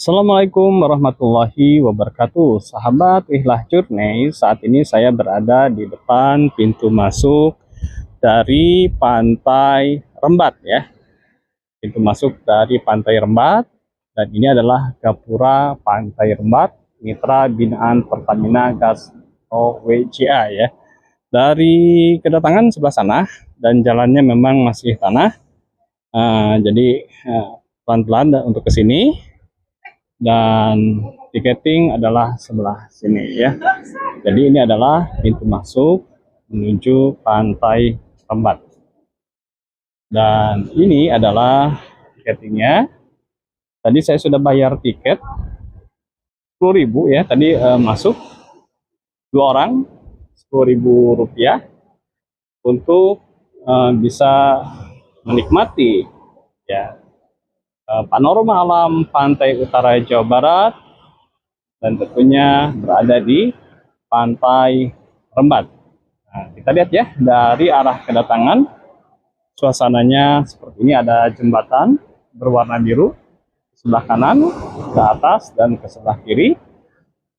Assalamualaikum warahmatullahi wabarakatuh. Sahabat Rihlah Journey, saat ini saya berada di depan pintu masuk dari Pantai Rembat ya. Pintu masuk dari Pantai Rembat, dan ini adalah Gapura Pantai Rembat, Mitra Binaan Pertamina Gas OWCA ya. Dari kedatangan sebelah sana, dan jalannya memang masih tanah, jadi pelan-pelan untuk ke sini. Dan tiketing adalah sebelah sini ya. Jadi ini adalah pintu masuk menuju Pantai Rembat. Dan ini adalah tiketingnya. Tadi saya sudah bayar tiket 10.000 ya. Tadi masuk 2 orang 10.000 rupiah untuk bisa menikmati ya panorama alam pantai utara Jawa Barat, dan tentunya berada di Pantai Rembat. Nah, kita lihat ya dari arah kedatangan, suasananya seperti ini. Ada jembatan berwarna biru sebelah kanan, ke atas, dan ke sebelah kiri.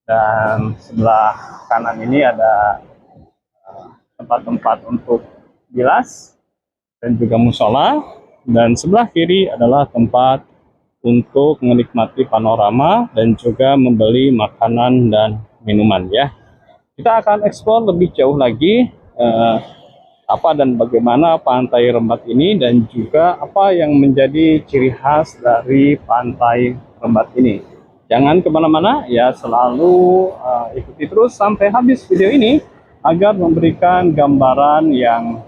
Dan sebelah kanan ini ada tempat-tempat untuk bilas dan juga musola. Dan sebelah kiri adalah tempat untuk menikmati panorama dan juga membeli makanan dan minuman ya. Kita akan eksplor lebih jauh lagi apa dan bagaimana Pantai Rembat ini, dan juga apa yang menjadi ciri khas dari Pantai Rembat ini. Jangan kemana-mana ya, selalu ikuti terus sampai habis video ini agar memberikan gambaran yang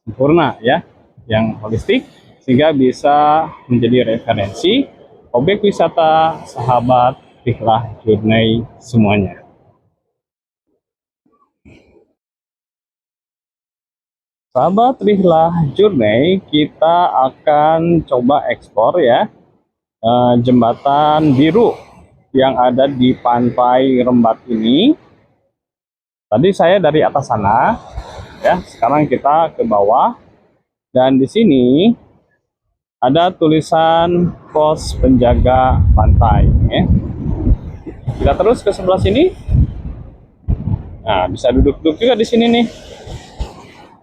sempurna ya, yang holistik, sehingga bisa menjadi referensi objek wisata sahabat Rihlah Journey semuanya. Sahabat Rihlah Journey, kita akan coba eksplor ya jembatan biru yang ada di Pantai Rembat ini. Tadi saya dari atas sana ya, sekarang kita ke bawah, dan di sini ada tulisan pos penjaga pantai ya. Kita terus ke sebelah sini. Nah, bisa duduk-duduk juga di sini nih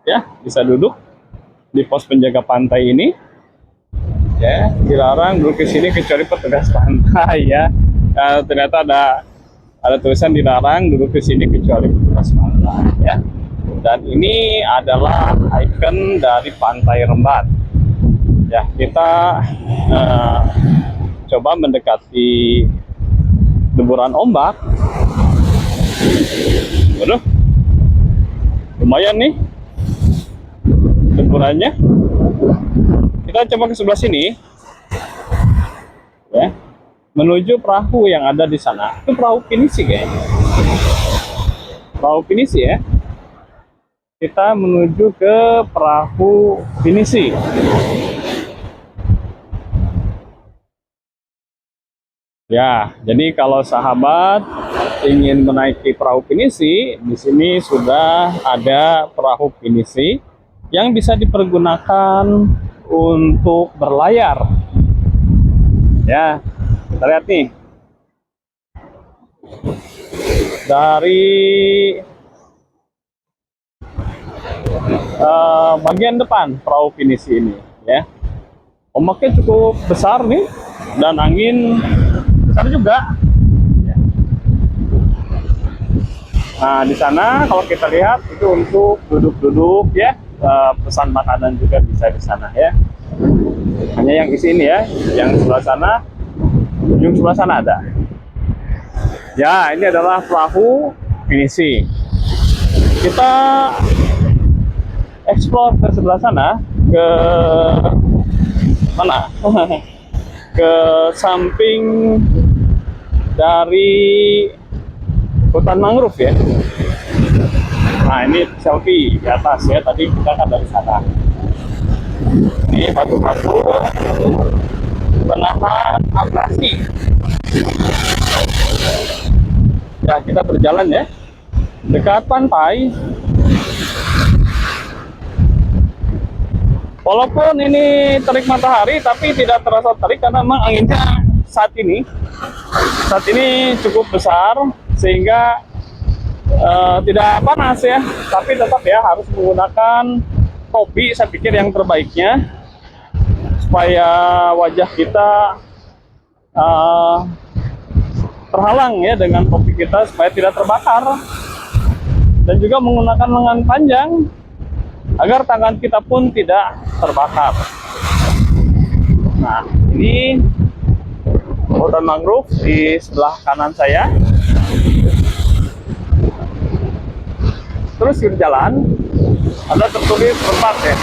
ya, bisa duduk di pos penjaga pantai ini ya. Dilarang duduk di sini kecuali petugas pantai ya. Ternyata ada tulisan dilarang duduk di sini kecuali petugas pantai ya. Dan ini adalah ikon dari Pantai Rembat ya. Kita coba mendekati deburan ombak. Waduh, lumayan nih deburannya. Kita coba ke sebelah sini ya, menuju perahu yang ada di sana. Itu perahu pinisi kayaknya, perahu pinisi ya. Kita menuju ke perahu pinisi. Ya, jadi kalau sahabat ingin menaiki perahu pinisi, di sini sudah ada perahu pinisi yang bisa dipergunakan untuk berlayar. Ya, kita lihat nih. Dari bagian depan perahu pinisi ini ya, ombaknya cukup besar nih, dan angin besar juga. Nah, di sana kalau kita lihat itu untuk duduk-duduk ya, pesan makanan juga bisa di sana ya. Hanya yang di sini ya, yang sebelah sana, ujung sebelah sana ada. Ya, ini adalah perahu pinisi. Kita explore ke sebelah sana, ke mana? Ke samping dari hutan mangrove ya. Nah, ini selfie di atas ya, tadi kita kan dari sana. Ini batu-batu penahan abrasi. Ya, kita berjalan ya dekat pantai. Walaupun ini terik matahari, tapi tidak terasa terik karena memang anginnya saat ini cukup besar sehingga tidak panas ya, tapi tetap ya harus menggunakan topi, saya pikir yang terbaiknya supaya wajah kita terhalang ya dengan topi kita supaya tidak terbakar, dan juga menggunakan lengan panjang agar tangan kita pun tidak terbakar. Nah, ini hutan mangrove di sebelah kanan saya. Terus di jalan ada tertulis Rembat ya,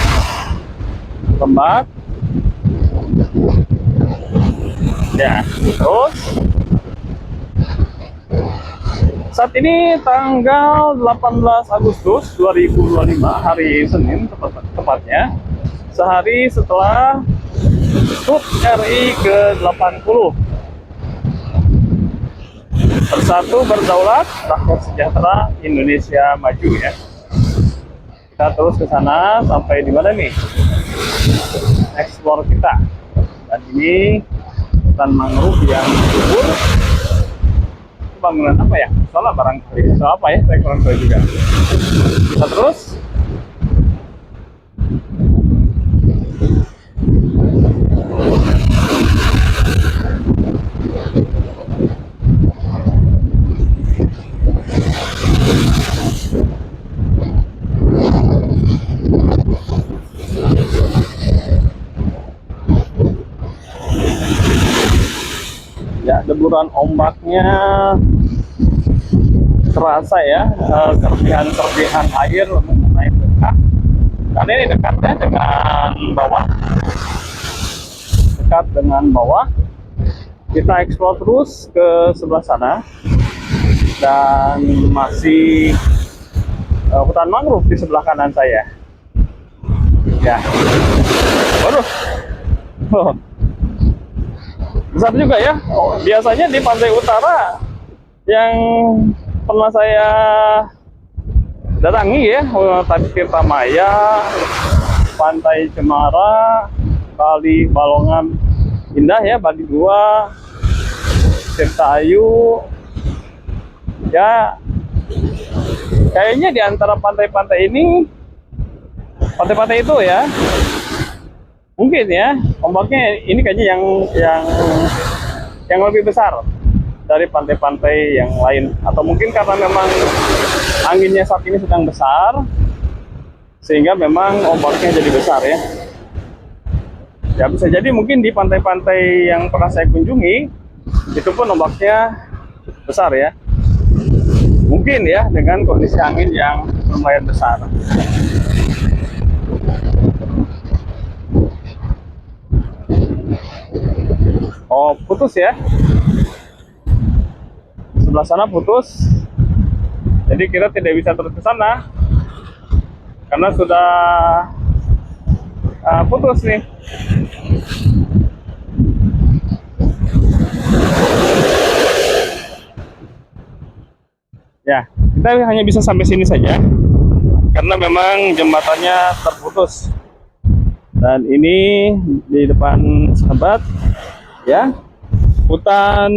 Rembat ya. Terus saat ini tanggal 18 Agustus 2025, hari Senin tepatnya, sehari setelah HUT RI ke-80. Bersatu Berdaulat, Rakyat Sejahtera, Indonesia Maju ya. Kita terus ke sana sampai di mana nih? Explore kita. Dan ini hutan mangrove yang subur. Bangunan apa ya? Soalnya barangkali. Soal apa ya? Saya kurang tahu juga. Kita terus. Ya, deburan ombaknya terasa ya, serpihan air naik dekat. Karena ini dekatnya dengan bawah, dekat dengan bawah. Kita eksplor terus ke sebelah sana, dan masih hutan mangrove di sebelah kanan saya. Ya, waduh. Besar juga ya. Biasanya di pantai utara yang pernah saya datangi ya, tadi Tirtamaya, Pantai Cemara, Kali Balongan Indah ya, Bali 2, Tirta Ayu ya. Kayaknya di antara pantai-pantai ini, pantai-pantai itu ya, mungkin ya ombaknya ini kayaknya yang lebih besar dari pantai-pantai yang lain, atau mungkin karena memang anginnya saat ini sedang besar sehingga memang ombaknya jadi besar ya. Ya bisa jadi mungkin di pantai-pantai yang pernah saya kunjungi itu pun ombaknya besar ya. Mungkin ya dengan kondisi angin yang lumayan besar. Oh, putus ya. Sebelah sana putus. Jadi kita tidak bisa terus ke sana karena sudah putus nih. Ya, kita hanya bisa sampai sini saja karena memang jembatannya terputus. Dan ini di depan sahabat ya, hutan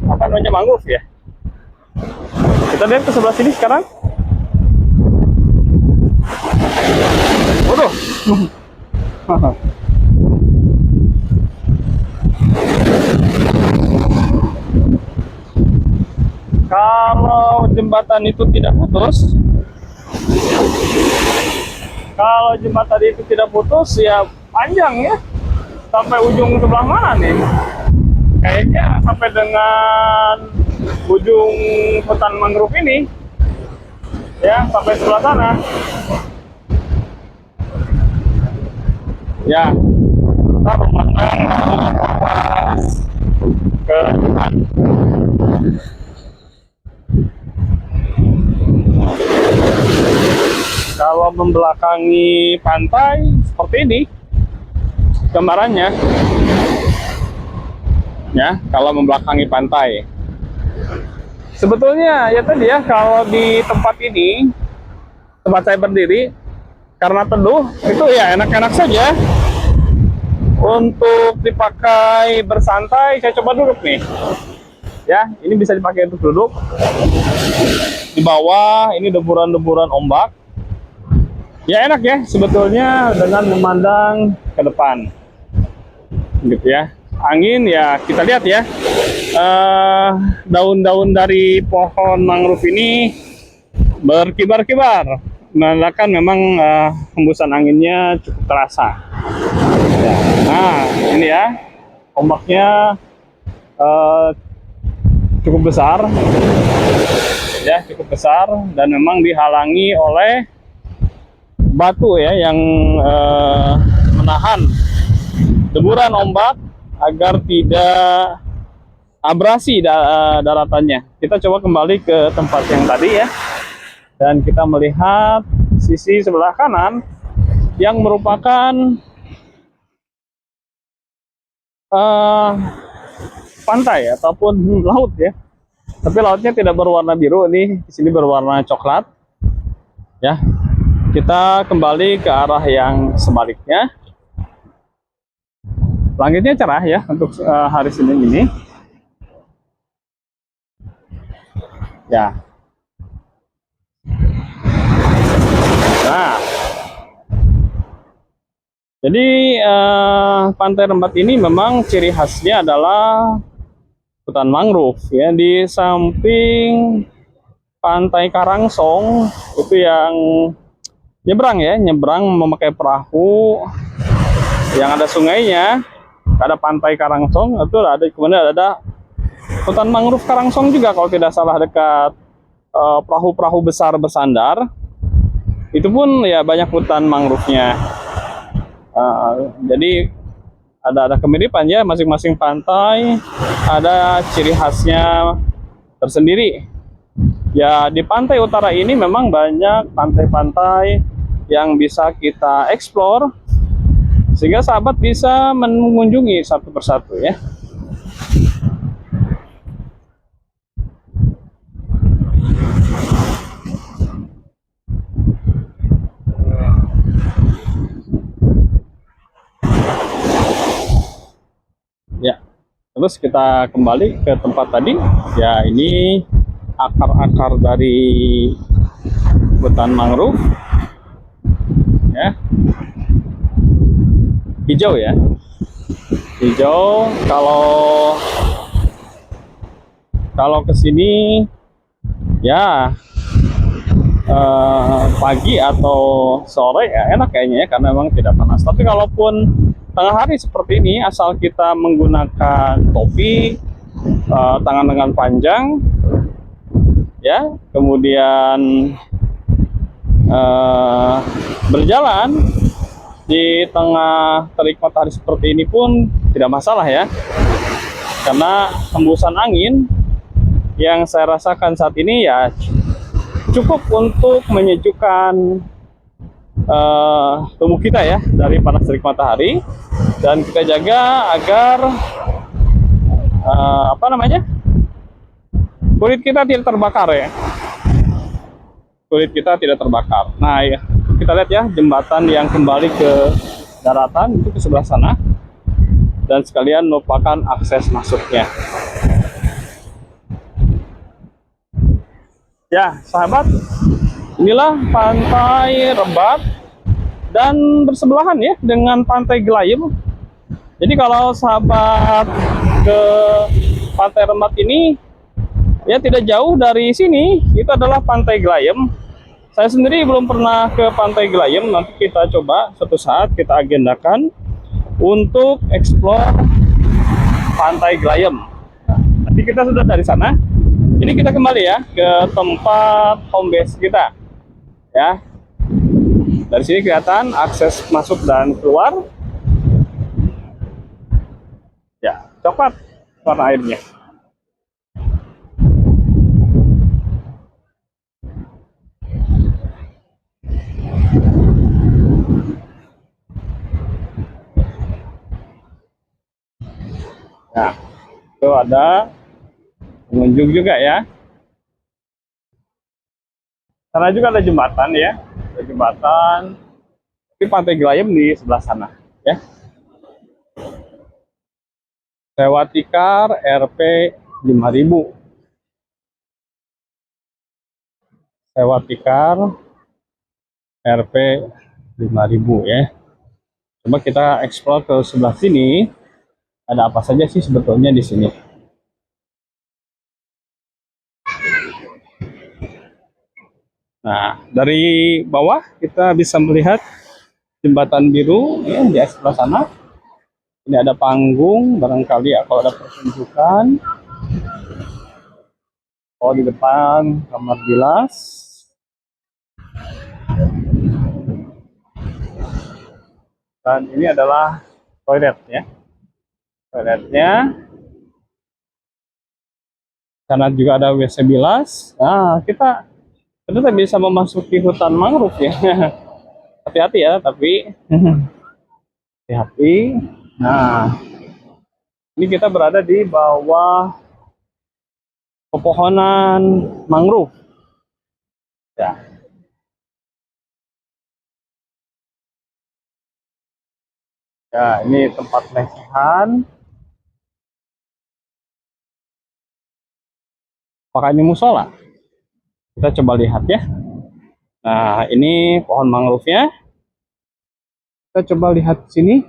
apa namanya, mangrove ya. Kita lihat ke sebelah sini sekarang. Waduh. Kalau jembatan itu tidak putus, ya panjang ya, sampai ujung sebelah mana nih? Kayaknya sampai dengan ujung hutan mangrove ini ya, sampai sebelah sana ya. Kita memandang ke depan. Kalau membelakangi pantai seperti ini gambarannya ya, kalau membelakangi pantai. Sebetulnya ya tadi ya, kalau di tempat ini, tempat saya berdiri, karena teduh itu ya enak-enak saja. Untuk dipakai bersantai, saya coba duduk nih. Ya, ini bisa dipakai untuk duduk. Di bawah ini deburan-deburan ombak. Ya enak ya sebetulnya dengan memandang ke depan. Gitu ya. Angin ya kita lihat ya. Daun-daun dari pohon mangrove ini berkibar-kibar. Menandakan memang hembusan anginnya cukup terasa. Ya. Nah, ini ya. Ombaknya cukup besar. Ya, cukup besar dan memang dihalangi oleh batu ya yang menahan deburan ombak agar tidak abrasi daratannya. Kita coba kembali ke tempat yang tadi ya, dan kita melihat sisi sebelah kanan yang merupakan pantai ataupun laut ya. Tapi lautnya tidak berwarna biru, ini di sini berwarna coklat. Ya, kita kembali ke arah yang sebaliknya. Langitnya cerah ya untuk hari Senin ini. Ya. Nah, jadi Pantai Rembat ini memang ciri khasnya adalah hutan mangrove ya. Di samping Pantai Karangsong itu yang nyebrang memakai perahu yang ada sungainya, ada Pantai Karangsong itu ada, kemudian ada hutan mangrove Karangsong juga kalau tidak salah dekat perahu-perahu besar bersandar. Itu pun ya banyak hutan mangrove-nya. Jadi ada kemiripan ya, masing-masing pantai ada ciri khasnya tersendiri. Ya di pantai utara ini memang banyak pantai-pantai yang bisa kita eksplor sehingga sahabat bisa mengunjungi satu persatu ya. Ya, terus kita kembali ke tempat tadi. Ya, ini akar-akar dari hutan mangrove. Ya, hijau ya, hijau. Kalau kesini ya pagi atau sore ya enak kayaknya ya, karena memang tidak panas. Tapi kalaupun tengah hari seperti ini, asal kita menggunakan topi, tangan lengan panjang, ya, kemudian berjalan di tengah terik matahari seperti ini pun tidak masalah ya, karena hembusan angin yang saya rasakan saat ini ya cukup untuk menyejukkan tubuh kita ya dari panas terik matahari, dan kita jaga agar kulit kita tidak terbakar ya, kulit kita tidak terbakar. Nah ya, kita lihat ya jembatan yang kembali ke daratan itu ke sebelah sana, dan sekalian merupakan akses masuknya. Ya sahabat, inilah Pantai Rembat dan bersebelahan ya dengan Pantai Gelayem. Jadi kalau sahabat ke Pantai Rembat ini ya tidak jauh dari sini, itu adalah Pantai Gelayem. Saya sendiri belum pernah ke Pantai Gelayem, nanti kita coba suatu saat kita agendakan untuk eksplor Pantai Gelayem. Tapi kita sudah dari sana. Ini kita kembali ya ke tempat home base kita. Ya. Dari sini kelihatan akses masuk dan keluar. Ya, coklat warna airnya. Nah, itu ada pengunjung juga ya. Sana juga ada jembatan ya, ada jembatan. Tapi Pantai Gelayem di sebelah sana ya. Sewa tikar Rp 5.000. Sewa tikar Rp 5.000 ya. Coba kita eksplor ke sebelah sini. Ada apa saja sih sebetulnya di sini? Nah, dari bawah kita bisa melihat jembatan biru ya, di sebelah sana. Ini ada panggung, barangkali ya, kalau ada pertunjukan. Oh, di depan kamar bilas. Dan ini adalah toilet ya. Toiletnya. Sana juga ada WC bilas. Nah, kita ternyata bisa memasuki hutan mangrove ya. Hati-hati ya, tapi hati-hati. Nah, ini kita berada di bawah pepohonan mangrove. Ya. Ya, ini tempat lesehan. Apakah ini musola? Kita coba lihat ya. Nah, ini pohon mangrove-nya. Kita coba lihat sini.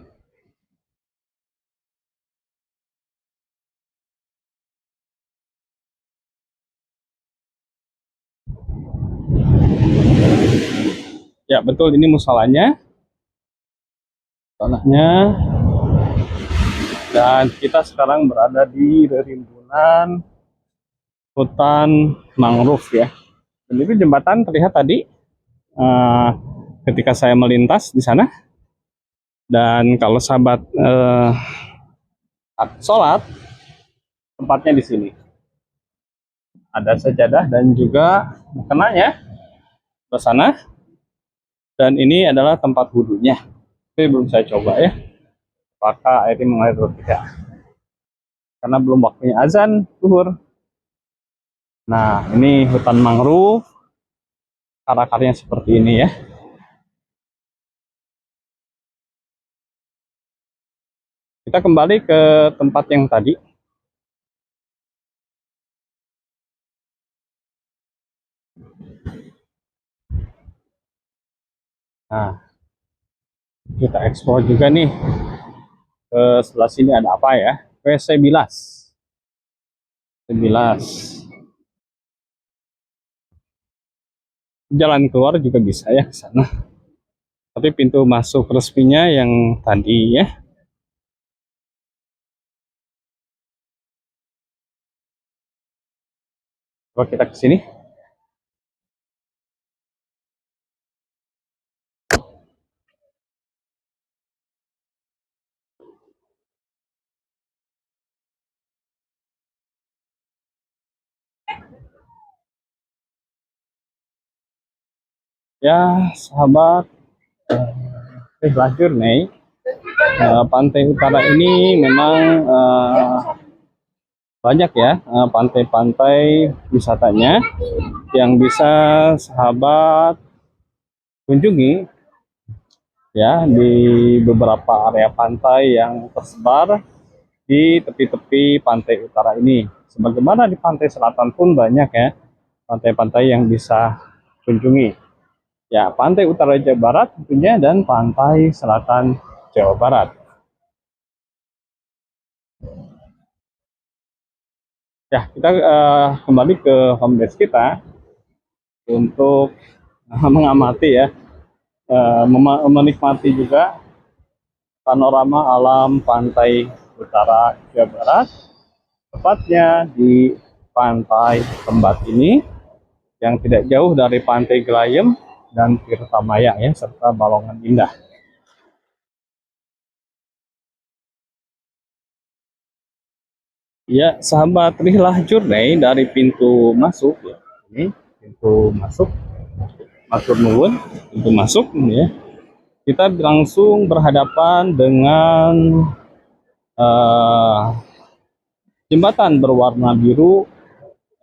Ya, betul, ini musolanya. Tanahnya. Dan kita sekarang berada di rimbunan hutan mangrove ya. Dan itu jembatan terlihat tadi ketika saya melintas di sana. Dan kalau sahabat sholat, tempatnya di sini. Ada sajadah dan juga mukenanya ke sana. Dan ini adalah tempat wudhunya. Tapi belum saya coba ya. Apakah airnya mengalir atau tidak. Karena belum waktunya azan zuhur. Nah, ini hutan mangrove. Akar-akarnya seperti ini ya. Kita kembali ke tempat yang tadi. Nah, kita eksplor juga nih. Ke sebelah sini ada apa ya? WC bilas. WC bilas. Jalan keluar juga bisa ya ke sana. Tapi pintu masuk resminya yang tadi ya. Coba kita ke sini. Ya, sahabat, lanjut nih. Pantai Utara ini memang banyak ya pantai-pantai wisatanya yang bisa sahabat kunjungi ya di beberapa area pantai yang tersebar di tepi-tepi pantai utara ini. Sebagaimana di pantai selatan pun banyak ya pantai-pantai yang bisa kunjungi. Ya, pantai utara Jawa Barat tentunya dan pantai selatan Jawa Barat. Ya, kita kembali ke home base kita untuk mengamati ya, menikmati juga panorama alam pantai utara Jawa Barat, tepatnya di pantai Rembat ini yang tidak jauh dari pantai Gelayem dan Tirtamaya ya, serta Balongan Indah. Ya, sahabat Rihlah Journey dari pintu masuk ya. Ini pintu masuk Nuwun, pintu masuk ya. Kita langsung berhadapan dengan jembatan berwarna biru.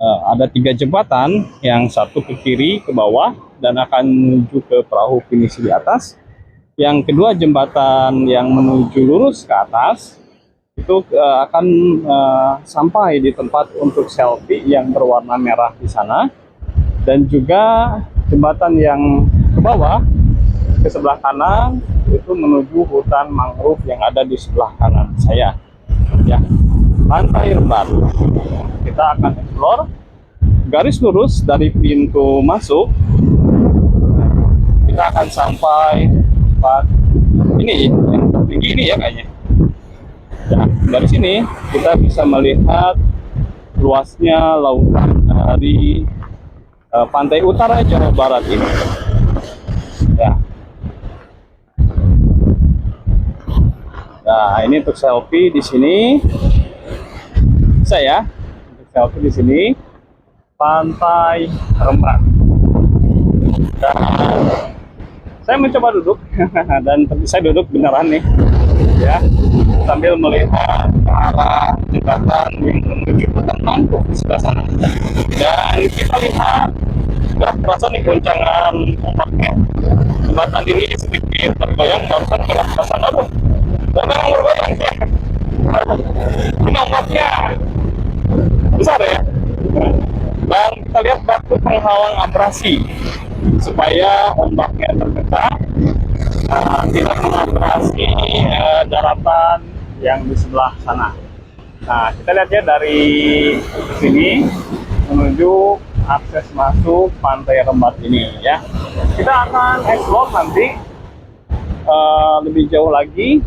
Ada 3 jembatan, yang satu ke kiri ke bawah dan akan menuju ke perahu pinisi di atas. Yang kedua jembatan yang menuju lurus ke atas itu akan sampai di tempat untuk selfie yang berwarna merah di sana, dan juga jembatan yang ke bawah ke sebelah kanan itu menuju hutan mangrove yang ada di sebelah kanan saya ya. Pantai Rembat kita akan explore garis lurus dari pintu masuk, kita akan sampai tempat ini yang tinggi ini ya kayaknya ya. Dari sini kita bisa melihat luasnya lautan dari pantai utara Jawa Barat ini ya. Nah, ini untuk selfie di sini. Saya untuk selfie di sini Pantai Rembat. Dan saya mencoba duduk dan saya duduk beneran nih ya, sambil melihat ke arah jembatan yang menuju ke Mangrove di sebelah sana. Dan kita lihat nggak terasa nih goncangan ombaknya. Jembatan ini sedikit tergoyang barusan ke sana tuh. Dan memang bergoyang ya. Ini ombaknya besar ya. Dan kita lihat batu penghalang abrasi supaya ombaknya terpecah, tidak mengabrasi daratan yang di sebelah sana. Nah, kita lihat ya dari sini menuju akses masuk Pantai Rembat ini ya. Kita akan explore nanti lebih jauh lagi,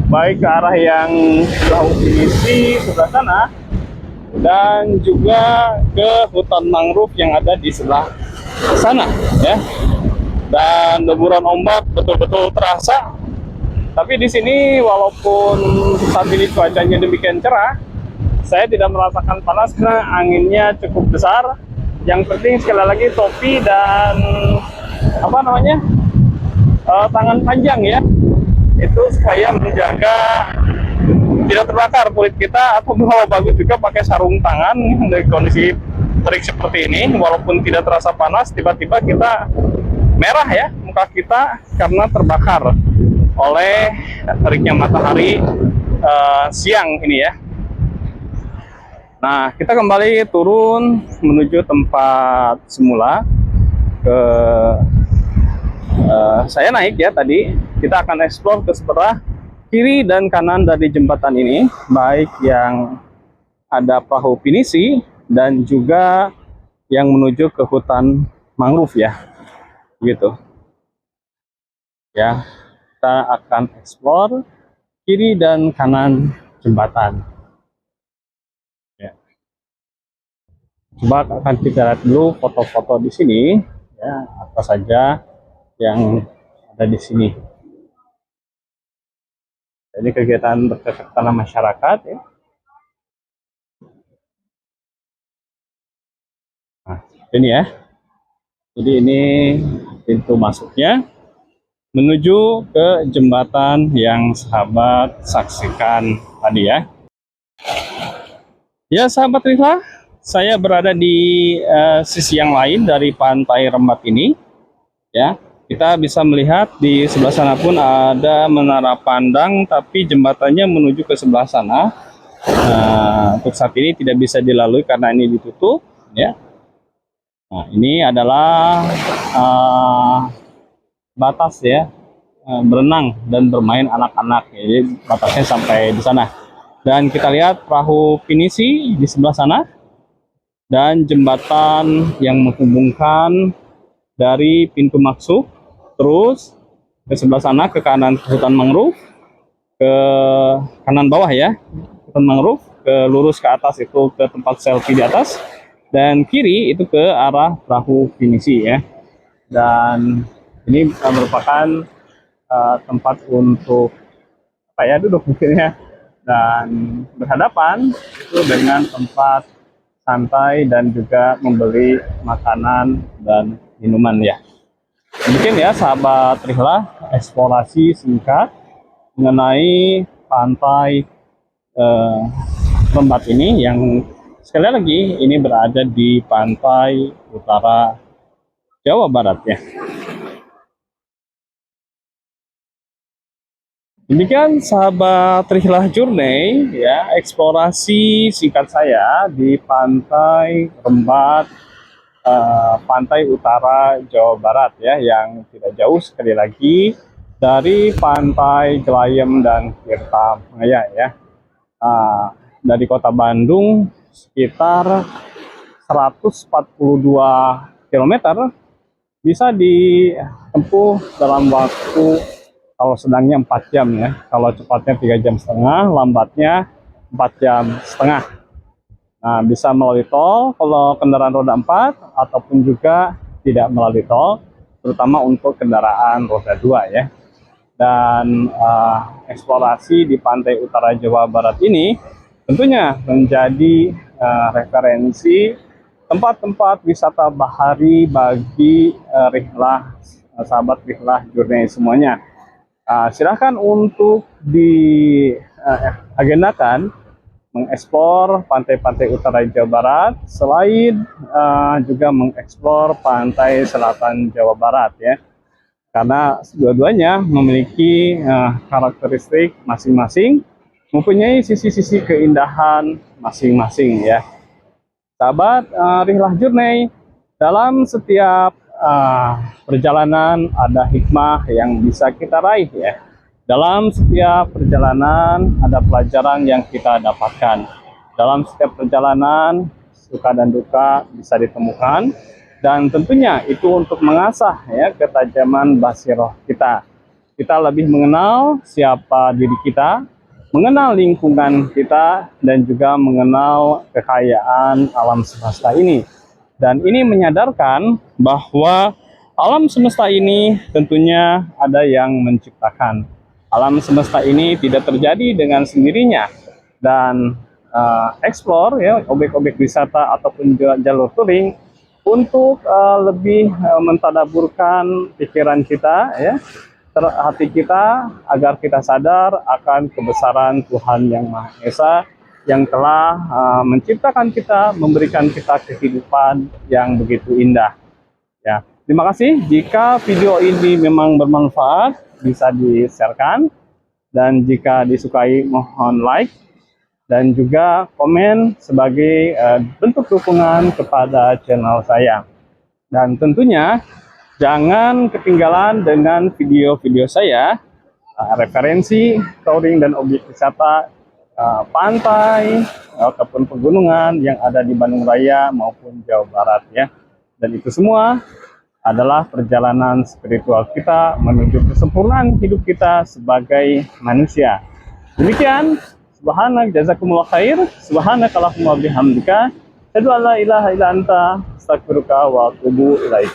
baik ke arah yang Laut Pinisi sebelah sana dan juga ke hutan mangrove yang ada di sebelah sana ya. Dan deburan ombak betul-betul terasa. Tapi di sini walaupun saat ini cuacanya demikian cerah, saya tidak merasakan panas karena anginnya cukup besar. Yang penting sekali lagi topi dan apa namanya tangan panjang ya, itu supaya menjaga tidak terbakar kulit kita. Atau kalau bagus juga pakai sarung tangan dari kondisi terik seperti ini, walaupun tidak terasa panas, tiba-tiba kita merah ya muka kita karena terbakar oleh teriknya matahari siang ini ya. Nah, kita kembali turun menuju tempat semula. Saya naik ya tadi. Kita akan eksplor ke sebelah kiri dan kanan dari jembatan ini, baik yang ada perahu pinisi dan juga yang menuju ke hutan mangrove ya, gitu ya. Kita akan eksplor kiri dan kanan jembatan ya. Coba akan kita lihat dulu foto-foto di sini ya, apa saja yang ada di sini. Jadi kegiatan bercocok tanam masyarakat ya. Nah, ini ya. Jadi ini pintu masuknya menuju ke jembatan yang sahabat saksikan tadi ya. Ya sahabat Rifla, saya berada di sisi yang lain dari Pantai Rembat ini ya. Kita bisa melihat di sebelah sana pun ada menara pandang, tapi jembatannya menuju ke sebelah sana. Untuk saat ini tidak bisa dilalui karena ini ditutup ya. Nah, ini adalah batas ya, berenang dan bermain anak-anak. Jadi batasnya sampai di sana. Dan kita lihat perahu pinisi di sebelah sana dan jembatan yang menghubungkan dari pintu masuk terus ke sebelah sana ke kanan ke hutan mangrove, ke kanan bawah ya hutan mangrove, ke lurus ke atas itu ke tempat selfie di atas, dan kiri itu ke arah perahu pinisi ya. Dan ini merupakan tempat untuk apa ya, duduk mungkin ya, dan berhadapan itu dengan tempat santai dan juga membeli makanan dan minuman ya. Mungkin ya sahabat Rihla, eksplorasi singkat mengenai pantai Rembat ini, yang sekali lagi ini berada di pantai utara Jawa Barat ya. Demikian sahabat Rihlah Journey ya, eksplorasi singkat saya di Pantai Rembat, pantai utara Jawa Barat ya, yang tidak jauh sekali lagi dari Pantai Jelayem dan Tirta Maya ya. Dari kota Bandung sekitar 142 km, bisa ditempuh dalam waktu, kalau sedangnya 4 jam ya, kalau cepatnya 3,5 jam, lambatnya 4,5 jam. Nah, bisa melalui tol kalau kendaraan roda 4 ataupun juga tidak melalui tol, terutama untuk kendaraan roda 2 ya. Dan eksplorasi di pantai utara Jawa Barat ini tentunya menjadi referensi tempat-tempat wisata bahari bagi sahabat Rihlah Journey semuanya. Silahkan untuk diagendakan mengeksplor pantai-pantai utara Jawa Barat, selain juga mengeksplor pantai selatan Jawa Barat ya, karena dua-duanya memiliki karakteristik masing-masing, mempunyai sisi-sisi keindahan masing-masing ya. Sahabat Rihlah Journey, dalam setiap perjalanan ada hikmah yang bisa kita raih ya. Dalam setiap perjalanan ada pelajaran yang kita dapatkan. Dalam setiap perjalanan suka dan duka bisa ditemukan, dan tentunya itu untuk mengasah ya ketajaman basiroh kita. Kita lebih mengenal siapa diri kita, mengenal lingkungan kita, dan juga mengenal kekayaan alam semesta ini. Dan ini menyadarkan bahwa alam semesta ini tentunya ada yang menciptakan. Alam semesta ini tidak terjadi dengan sendirinya. Dan explore ya, objek-objek wisata ataupun jalur touring untuk lebih mentadaburkan pikiran kita ya, hati kita, agar kita sadar akan kebesaran Tuhan Yang Maha Esa yang telah menciptakan kita, memberikan kita kehidupan yang begitu indah. Ya, terima kasih. Jika video ini memang bermanfaat, bisa di-sharekan, dan jika disukai mohon like dan juga komen sebagai bentuk dukungan kepada channel saya. Dan tentunya jangan ketinggalan dengan video-video saya, referensi touring dan objek wisata pantai ataupun pegunungan yang ada di Bandung Raya maupun Jawa Barat ya. Dan itu semua adalah perjalanan spiritual kita menuju kesempurnaan hidup kita sebagai manusia. Demikian, subhanak jazakumullah khair, subhanakallahumma bihamdika, asyhadu an la ilaha illa anta, astaghfiruka wa atubu ilaik.